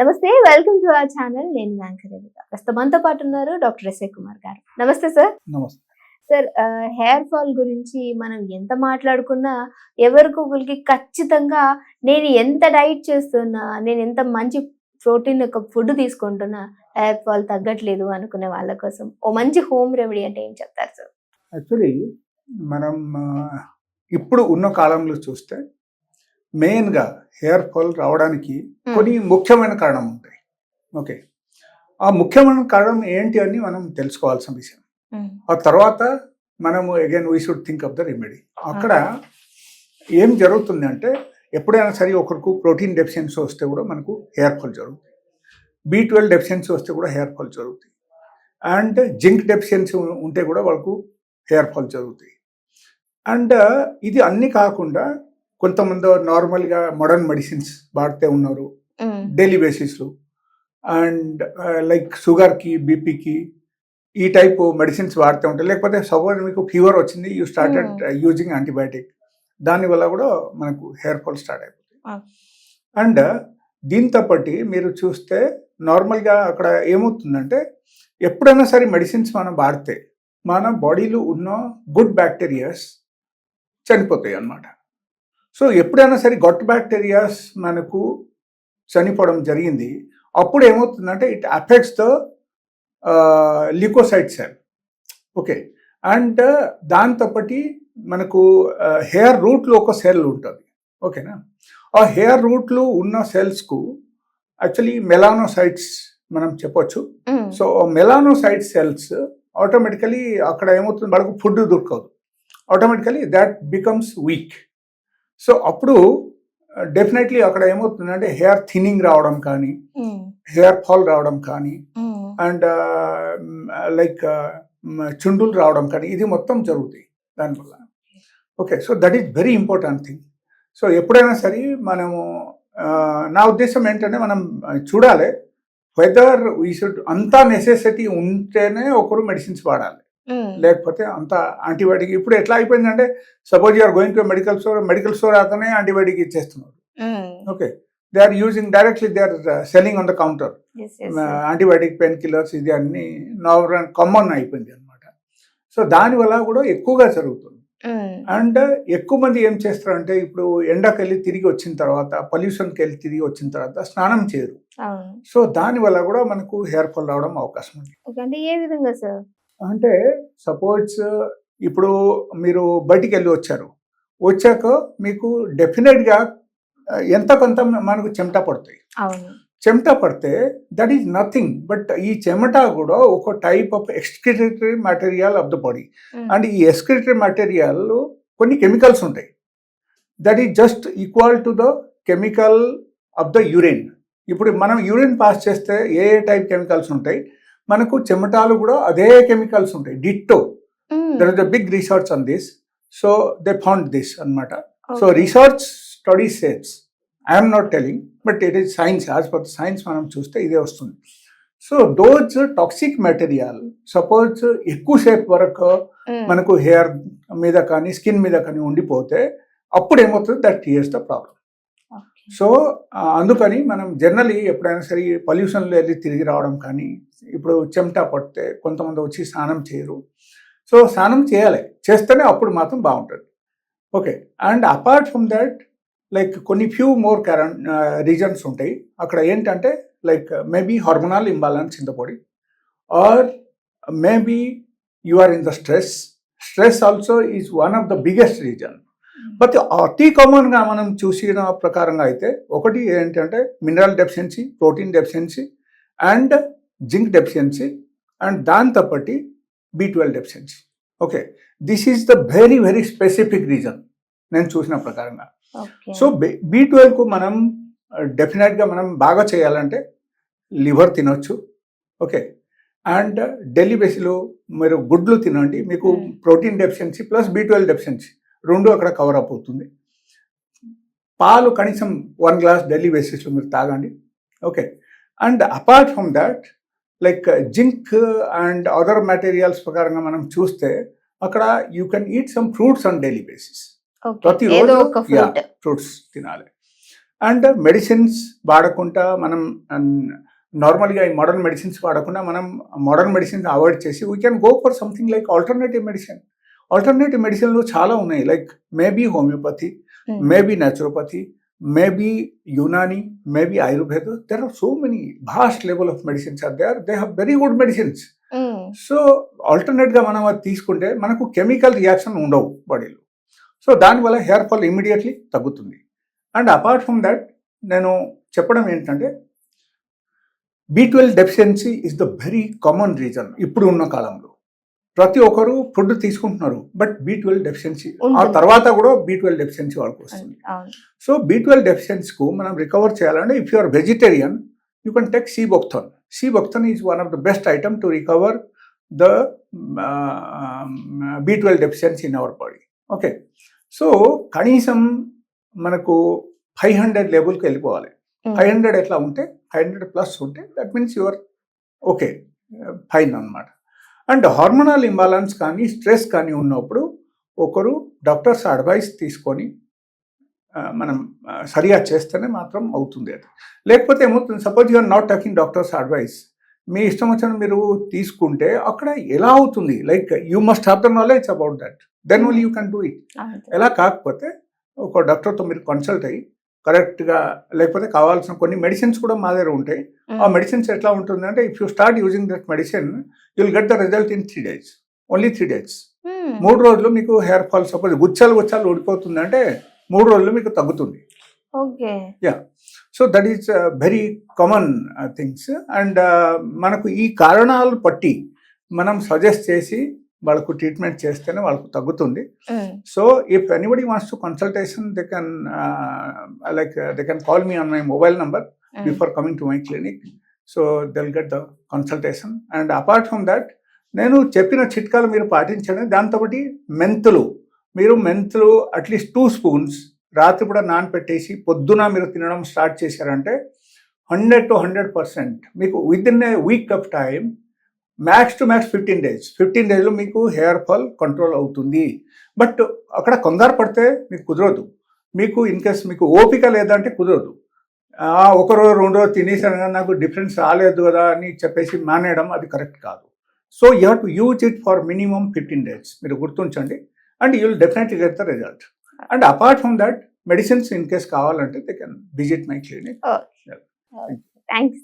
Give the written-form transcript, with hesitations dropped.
నమస్తే, welcome to our channel. నేను anchor రేవిక. ప్రస్తుతం మనతో పాటు ఉన్నారు డాక్టర్ ఎస్ఏ కుమార్ గారు. నమస్తే సార్. నమస్తే. సార్, హెయిర్ ఫాల్ గురించి మనం ఎంత మాట్లాడుకున్నా ఎవరికొకరికి ఖచ్చితంగా నేను ఎంత డైట్ చేస్తున్నా, నేను ఎంత మంచి ప్రోటీన్ యొక్క ఫుడ్ తీసుకుంటున్నా హెయిర్ ఫాల్ తగ్గట్లేదు అనుకునే వాళ్ళ కోసం ఓ మంచి హోమ్ రెమెడీ అంటే ఏం చెప్తారు సార్? యాక్చువల్లీ మనం ఇప్పుడు ఉన్న కాలంలో చూస్తే మెయిన్గా హెయిర్ ఫాల్ రావడానికి కొన్ని ముఖ్యమైన కారణం ఉంటాయి. ఓకే, ఆ ముఖ్యమైన కారణం ఏంటి అని మనం తెలుసుకోవాల్సిన విషయం. ఆ తర్వాత మనము again we should think of the remedy. అక్కడ ఏం జరుగుతుంది అంటే ఎప్పుడైనా సరే ఒకరికి ప్రోటీన్ డెఫిషియన్సీ వస్తే కూడా మనకు హెయిర్ ఫాల్ జరుగుతుంది. B12 డెఫిషియన్సీ వస్తే కూడా హెయిర్ ఫాల్ జరుగుతుంది. అండ్ జింక్ డెఫిషియన్సీ ఉంటే కూడా వాళ్ళకు హెయిర్ ఫాల్ జరుగుతాయి. అండ్ ఇది అన్నీ కాకుండా కొంతమంది నార్మల్గా మోడర్న్ మెడిసిన్స్ వాడుతూ ఉన్నారు డైలీ బేసిస్లో. అండ్ లైక్ షుగర్కి, బీపీకి ఈ టైప్ మెడిసిన్స్ వాడుతూ ఉంటారు. లేకపోతే సపోజ్ మీకు ఫీవర్ వచ్చింది, యూ స్టార్టెడ్ యూజింగ్ యాంటీబయాటిక్, దానివల్ల కూడా మనకు హెయిర్ ఫాల్ స్టార్ట్ అయిపోతుంది. అండ్ దీంతో పాటు మీరు చూస్తే నార్మల్గా అక్కడ ఏమవుతుందంటే ఎప్పుడైనా సరే మెడిసిన్స్ మనం వాడితే మన బాడీలో ఉన్న గుడ్ బ్యాక్టీరియాస్ చనిపోతాయి అన్నమాట. సో ఎప్పుడైనా సరే గట్ బ్యాక్టీరియాస్ మనకు చనిపోవడం జరిగింది, అప్పుడు ఏమవుతుందంటే it affects the leucocyte cell. Okay, and దాంతోపాటి మనకు హెయిర్ రూట్లో ఒక సెల్ ఉంటుంది. ఓకేనా, ఆ హెయిర్ రూట్లో ఉన్న సెల్స్కు యాక్చువల్లీ మెలానోసైట్స్ మనం చెప్పొచ్చు. సో మెలానోసైట్ సెల్స్ ఆటోమేటికలీ అక్కడ ఏమవుతుంది, వాళ్ళకు ఫుడ్ దొరకదు, automatically that becomes week. So అప్పుడు డెఫినెట్లీ అక్కడ ఏమవుతుందంటే హెయిర్ థిన్నింగ్ రావడం కానీ, హెయిర్ ఫాల్ రావడం కానీ, అండ్ లైక్ చుండులు రావడం కానీ, ఇది మొత్తం జరుగుతాయి దానివల్ల. Okay, so that is very important thing. So ఎప్పుడైనా సరే మనము నా ఉద్దేశం ఏంటంటే మనం చూడాలి వెదర్ వీ షుడ్ అంతా నెసెసిటీ ఉంటేనే ఒకరు మెడిసిన్స్ వాడాలి, లేకపోతే అంత యాంటీబయాటిక్. ఇప్పుడు ఎట్లా అయిపోయిందంటే suppose you're going to medical store అతనే యాంటీబయాటిక్ ఇచ్చేస్తున్నారు. Okay, they are using directly, they are selling on the counter antibiotic, pain killers, ఇది అన్ని కామన్ అయిపోయింది అనమాట. సో దానివల్ల కూడా ఎక్కువగా జరుగుతుంది. అండ్ ఎక్కువ మంది ఏం చేస్తారంటే ఇప్పుడు ఎండకి వెళ్ళి తిరిగి వచ్చిన తర్వాత, పొల్యూషన్కి వెళ్ళి తిరిగి వచ్చిన తర్వాత స్నానం చేయరు. సో దానివల్ల కూడా మనకు హెయిర్ ఫాల్ రావడం అవకాశం ఉంది. అంటే ఏ విధంగా సార్? అంటే సపోజ్ ఇప్పుడు మీరు బయటికి వెళ్ళి వచ్చాక మీకు డెఫినెట్గా ఎంత కొంత మనకు చెమట పడతాయి. చెమట పడితే దట్ ఈజ్ నథింగ్ బట్ ఈ చెమట కూడా ఒక type of excretory material of the body. And ఈ ఎక్స్క్రిటరీ మెటీరియల్ కొన్ని కెమికల్స్ ఉంటాయి, that is just equal to the chemical of the urine. ఇప్పుడు మనం యూరిన్ పాస్ చేస్తే ఏ టైప్ కెమికల్స్ ఉంటాయి, మనకు చెమటాలు కూడా అదే కెమికల్స్ ఉంటాయి, ditto. There is the big research on this. So they found this అన్నమాట. So research study says, I'm not telling, but it is science. As per science మనం చూస్తే ఇదే వస్తుంది. So those toxic material suppose ఎక్కువసేపు వరకు మనకు hair మీద కానీ స్కిన్ మీద కానీ ఉండిపోతే అప్పుడు ఏమవుతుంది, that creates the problem. So అందుకని మనం జనరలీ ఎప్పుడైనా సరే పొల్యూషన్లో వెళ్ళి తిరిగి రావడం కానీ, ఇప్పుడు చెమట పడితే కొంతమంది వచ్చి స్నానం చేయరు. సో స్నానం చేయాలి, చేస్తేనే అప్పుడు మాత్రం బాగుంటుంది. Okay, and apart from that like కొన్ని ఫ్యూ మోర్ రీజన్స్ ఉంటాయి అక్కడ. ఏంటంటే like maybe hormonal imbalance in the body, or maybe you are in the stress also is one of the biggest reason. But అతి కామన్గా మనం చూసిన ప్రకారంగా అయితే ఒకటి ఏంటంటే mineral deficiency, protein deficiency, and zinc deficiency, and దాంతోపాటు B12 deficiency. Okay, this is the very very specific reason నేను చూసిన ప్రకారంగా. సో B12కు మనం డెఫినెట్గా మనం బాగా చేయాలంటే లివర్ తినొచ్చు. ఓకే, అండ్ డైలీ బేసిస్లో మీరు గుడ్లు తినండి, మీకు protein deficiency plus B12 deficiency రెండు అక్కడ కవర్ అప్ అవుతుంది. పాలు కనీసం 1 గ్లాస్ డైలీ బేసిస్లో మీరు తాగండి. Okay, and apart from that like zinc and other materials ప్రకారంగా మనం చూస్తే అక్కడ you can eat some fruits on daily basis. ప్రతిరోజు ఫ్రూట్స్ తినాలి. అండ్ మెడిసిన్స్ వాడకుండా మనం నార్మల్గా ఈ మోడర్న్ మెడిసిన్స్ వాడకుండా మనం మోడర్న్ మెడిసిన్స్ అవాయిడ్ చేసి we can go for something like alternative medicine. Alternative మెడిసిన్లో చాలా ఉన్నాయి, like maybe homeopathy, maybe naturopathy, maybe Unani, maybe Ayurveda. There are so many vast level of medicines are there. They have very good medicines. So ఆల్టర్నేట్గా మనం అది తీసుకుంటే మనకు chemical reaction ఉండవు బాడీలో. సో దానివల్ల హెయిర్ ఫాల్ ఇమీడియట్లీ తగ్గుతుంది. అండ్ అపార్ట్ ఫ్రమ్ దట్ నేను చెప్పడం ఏంటంటే B12 deficiency is the very common reason. ఇప్పుడు ఉన్న కాలంలో ప్రతి ఒక్కరు ఫుడ్ తీసుకుంటున్నారు, బట్ B12 డెఫిషియన్సీ ఆ తర్వాత కూడా B12 డెఫిషియన్సీ వాళ్ళకి వస్తుంది. సో B12 డెఫిషియన్సీకు మనం రికవర్ చేయాలంటే if you are vegetarian you can take sea buckthorn. Sea buckthorn is one of the best item to recover the B12 deficiency in our body. Okay, so కనీసం మనకు 500 లెవెల్కి వెళ్ళిపోవాలి. 500 ఎట్లా ఉంటే 500 ప్లస్ ఉంటే that means your okay, fine అన్నమాట. And hormonal imbalance కానీ stress కానీ ఉన్నప్పుడు ఒకరు డాక్టర్స్ అడ్వైస్ తీసుకొని మనం సరిగా చేస్తేనే మాత్రం అవుతుంది అది. లేకపోతే ఏమవుతుంది, suppose you're not taking doctor's advice, మీ ఇష్టం వచ్చిన మీరు తీసుకుంటే అక్కడ ఎలా అవుతుంది, like you must have the knowledge about that, then only you can do it. ఎలా కాకపోతే ఒక డాక్టర్తో మీరు కన్సల్ట్ అయ్యి కరెక్ట్గా, లేకపోతే కావాల్సిన కొన్ని మెడిసిన్స్ కూడా మా దగ్గర ఉంటాయి. ఆ మెడిసిన్స్ ఎట్లా ఉంటుంది అంటే if you start using that medicine you will get the result in 3 days, only 3 days. 3 రోజులు మీకు హెయిర్ ఫాల్ సపోజ్ గుచ్చాలు ఊడిపోతుంది అంటే 3 రోజులు మీకు తగ్గుతుంది. Okay, yeah. So that is very common things. And మనకు ఈ కారణాలు పట్టి మనం సజెస్ట్ చేసి వాళ్ళకు ట్రీట్మెంట్ చేస్తేనే వాళ్ళకు తగ్గుతుంది. So if anybody wants to consultation they can call me on my mobile number before coming to my clinic. So they will get the consultation. And apart from that నేను చెప్పిన చిట్కాలు మీరు పాటించండి. దాంతోపాటు మెంతులు అట్లీస్ట్ 2 spoons రాత్రి కూడా నానపెట్టేసి పొద్దున మీరు తినడం స్టార్ట్ చేశారంటే 100 to 100% మీకు with in a week off time max to max 15 days, 15 daysలో మీకు హెయిర్ ఫాల్ కంట్రోల్ అవుతుంది. బట్ అక్కడ కంగారు పడితే మీకు కుదరదు. మీకు ఇన్ కేస్ మీకు ఓపిక లేదంటే కుదరదు. 1 రోజు 2 రోజు తినేసాను నాకు డిఫరెన్స్ రాలేదు కదా అని చెప్పేసి మానేయడం అది కరెక్ట్ కాదు. So you have to use it for minimum 15 days, మీరు గుర్తుంచండి. And you will definitely get the result. And apart from that medicines in case కావాలంటే they can visit my clinic. Thanks.